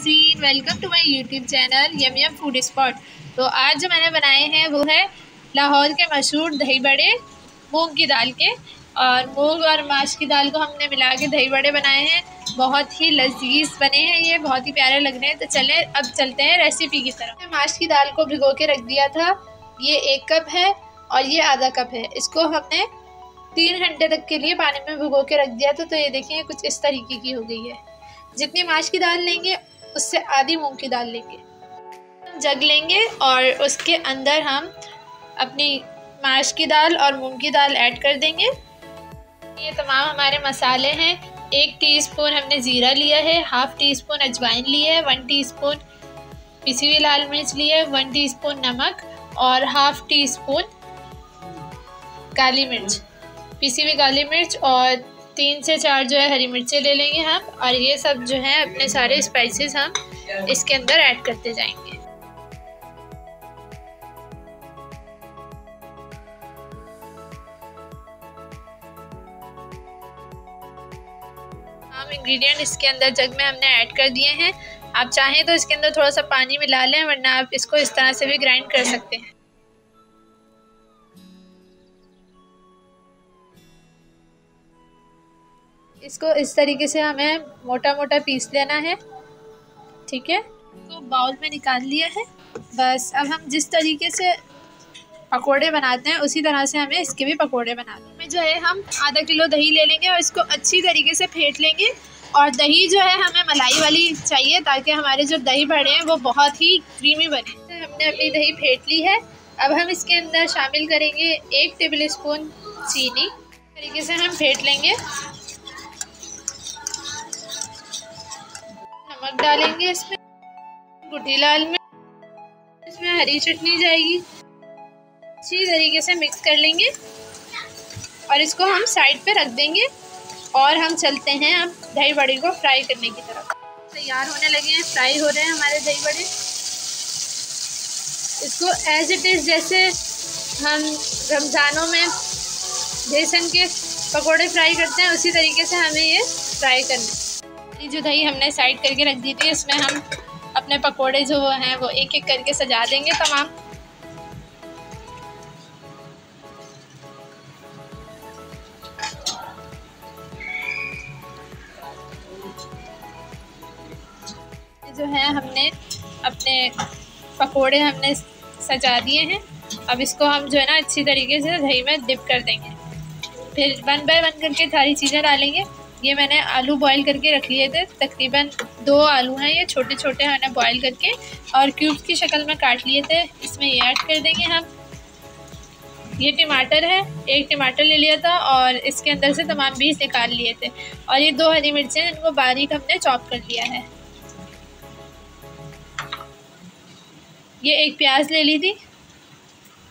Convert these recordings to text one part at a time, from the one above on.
नाज़रीन, welcome to my YouTube channel yum yum food spot. तो आज जो मैंने बनाए हैं वो है लाहौर के मशहूर दही बड़े मूंग की दाल के। और मूंग और माश की दाल को हमने मिला के दही बड़े बनाए हैं। बहुत ही लजीज बने हैं, ये बहुत ही प्यारे लग रहे हैं। तो चलें अब चलते हैं रेसिपी की तरफ। माश की दाल को भिगो के रख दिया था, ये 1 कप है और ये आधा कप है। इसको हमने 3 घंटे तक के लिए पानी में भिगो के रख दिया था। तो ये देखिए कुछ इस तरीके की हो गई है। जितनी माश की दाल लेंगे उससे आधी मूंग की दाल लेंगे। जग लेंगे और उसके अंदर हम अपनी माश की दाल और मूंग की दाल ऐड कर देंगे। ये तमाम हमारे मसाले हैं। 1 टीस्पून हमने ज़ीरा लिया है, ½ टीस्पून अजवाइन लिया है, 1 टीस्पून पिसी हुई लाल मिर्च लिया है, 1 टीस्पून नमक और ½ टीस्पून काली मिर्च, पिसी हुई काली मिर्च, और 3 से 4 जो है हरी मिर्चें ले लेंगे हम। और ये सब जो है अपने सारे स्पाइसेस हम इसके अंदर ऐड करते जाएंगे। हम इंग्रेडिएंट इसके अंदर जग में हमने ऐड कर दिए हैं। आप चाहें तो इसके अंदर थोड़ा सा पानी मिला लें, वरना आप इसको इस तरह से भी ग्राइंड कर सकते हैं। इसको इस तरीके से हमें मोटा मोटा पीस लेना है, ठीक है। तो बाउल में निकाल लिया है। बस अब हम जिस तरीके से पकोड़े बनाते हैं उसी तरह से हमें इसके भी पकोड़े बनाने हैं। जो है हम आधा किलो दही ले लेंगे और इसको अच्छी तरीके से फेंट लेंगे। और दही जो है हमें मलाई वाली चाहिए, ताकि हमारे जो दही बड़े हैं वो बहुत ही क्रीमी बने। तो हमने अपनी दही फेंट ली है। अब हम इसके अंदर शामिल करेंगे 1 टेबल स्पून चीनी। इस तरीके से हम फेंट लेंगे। नमक डालेंगे इसमें, कुटी लाल मिर्च, इसमें हरी चटनी जाएगी। अच्छी तरीके से मिक्स कर लेंगे और इसको हम साइड पे रख देंगे। और हम चलते हैं अब दही बड़े को फ्राई करने की तरफ। तैयार होने लगे हैं, फ्राई हो रहे हैं हमारे दही बड़े। इसको एज इट इज़ जैसे हम रमज़ानों में बेसन के पकोड़े फ्राई करते हैं उसी तरीके से हमें ये फ्राई करना है। जो दही हमने साइड करके रख दी थी, इसमें हम अपने पकोड़े जो हैं वो एक एक करके सजा देंगे तमाम। जो है हमने अपने पकोड़े हमने सजा दिए हैं। अब इसको हम जो है ना अच्छी तरीके से दही में डिप कर देंगे। फिर 1 बाय 1 करके सारी चीज़ें डालेंगे। ये मैंने आलू बॉईल करके रख लिए थे, तकरीबन 2 आलू हैं ये छोटे छोटे, मैंने बॉईल करके और क्यूब्स की शक्ल में काट लिए थे। इसमें ये ऐड कर देंगे हम। ये टमाटर है, 1 टमाटर ले लिया था और इसके अंदर से तमाम बीज निकाल लिए थे। और ये 2 हरी मिर्चें, इनको बारीक हमने चॉप कर लिया है। ये 1 प्याज ले ली थी,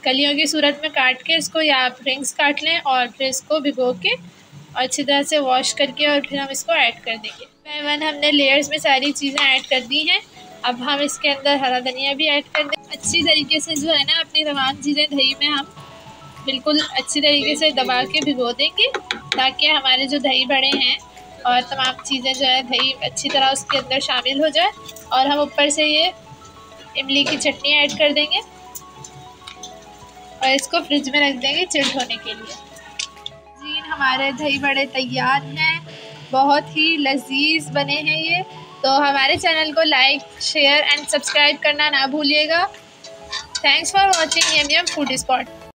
कलियों की सूरत में काट के इसको, या आप रिंग्स काट लें और फिर इसको भिगो के और अच्छी तरह से वॉश करके और फिर हम इसको ऐड कर देंगे। 1 बाय 1 हमने लेयर्स में सारी चीज़ें ऐड कर दी हैं। अब हम इसके अंदर हरा धनिया भी ऐड कर दें। अच्छी तरीके से जो है ना अपनी तमाम चीज़ें दही में हम बिल्कुल अच्छी तरीके से दबा के भिगो देंगे, ताकि हमारे जो दही बड़े हैं और तमाम चीज़ें जो है दही अच्छी तरह उसके अंदर शामिल हो जाए। और हम ऊपर से ये इमली की चटनी ऐड कर देंगे और इसको फ्रिज में रख देंगे चिल्ड होने के लिए। जी, हमारे दही बड़े तैयार हैं। बहुत ही लजीज बने हैं ये। तो हमारे चैनल को लाइक, शेयर एंड सब्सक्राइब करना ना भूलिएगा। Thanks for watching yum yum food spot.